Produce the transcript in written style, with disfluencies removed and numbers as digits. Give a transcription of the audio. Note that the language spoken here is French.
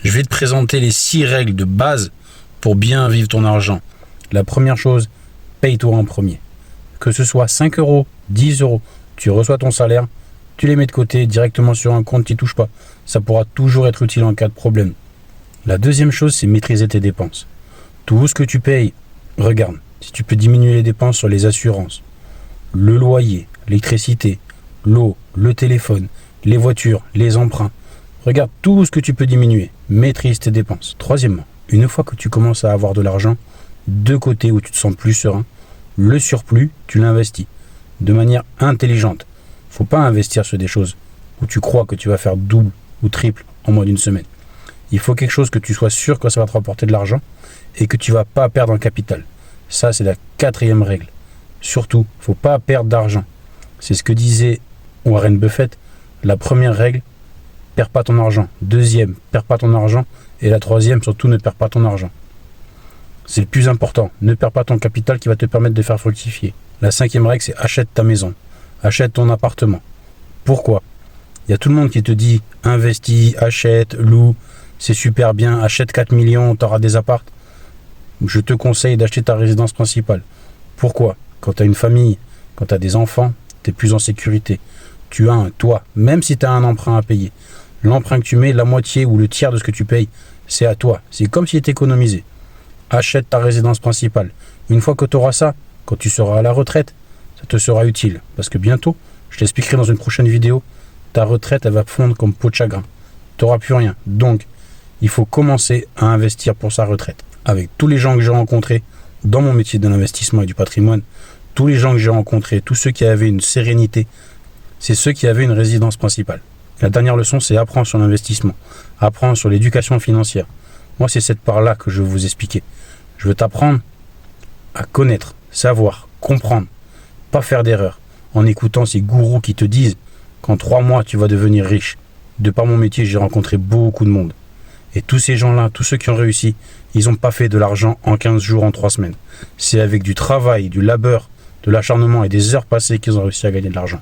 Je vais te présenter les 6 règles de base pour bien vivre ton argent. La première chose, paye-toi en premier. Que ce soit 5 euros, 10 euros, tu reçois ton salaire, tu les mets de côté directement sur un compte, tu n'y touches pas. Ça pourra toujours être utile en cas de problème. La deuxième chose, c'est maîtriser tes dépenses. Tout ce que tu payes, regarde, si tu peux diminuer les dépenses sur les assurances, le loyer, l'électricité, l'eau, le téléphone, les voitures, les emprunts. Regarde tout ce que tu peux diminuer. Maîtrise tes dépenses. Troisièmement, une fois que tu commences à avoir de l'argent de côté où tu te sens plus serein, le surplus, tu l'investis de manière intelligente. Faut pas investir sur des choses où tu crois que tu vas faire double ou triple en moins d'une semaine. Il faut quelque chose que tu sois sûr que ça va te rapporter de l'argent et que tu vas pas perdre en capital. Ça, c'est la 4e règle. Surtout, faut pas perdre d'argent. C'est ce que disait Warren Buffett. La première règle, perds pas ton argent. Deuxième, perds pas ton argent. Et la troisième, surtout, ne perds pas ton argent. C'est le plus important. Ne perds pas ton capital qui va te permettre de faire fructifier. La 5e règle, c'est achète ta maison. Achète ton appartement. Pourquoi? Il y a tout le monde qui te dit investis, achète, loue, c'est super bien, achète 4 millions, tu auras des apparts. Je te conseille d'acheter ta résidence principale. Pourquoi? Quand tu as une famille, quand tu as des enfants, tu es plus en sécurité. Tu as un toit, même si tu as un emprunt à payer. L'emprunt que tu mets, la moitié ou le tiers de ce que tu payes, c'est à toi. C'est comme si tu économisé. Achète ta résidence principale. Une fois que tu auras ça, quand tu seras à la retraite, ça te sera utile. Parce que bientôt, je t'expliquerai dans une prochaine vidéo, ta retraite, elle va fondre comme peau de chagrin. Tu n'auras plus rien. Donc, il faut commencer à investir pour sa retraite. Avec tous les gens que j'ai rencontrés dans mon métier de l'investissement et du patrimoine, tous les gens que j'ai rencontrés, tous ceux qui avaient une sérénité, c'est ceux qui avaient une résidence principale. La dernière leçon, c'est apprendre sur l'investissement, apprendre sur l'éducation financière. Moi, c'est cette part-là que je veux vous expliquer. Je veux t'apprendre à connaître, savoir, comprendre, pas faire d'erreur, en écoutant ces gourous qui te disent qu'en 3 mois, tu vas devenir riche. De par mon métier, j'ai rencontré beaucoup de monde. Et tous ces gens-là, tous ceux qui ont réussi, ils n'ont pas fait de l'argent en 15 jours, en 3 semaines. C'est avec du travail, du labeur, de l'acharnement et des heures passées qu'ils ont réussi à gagner de l'argent.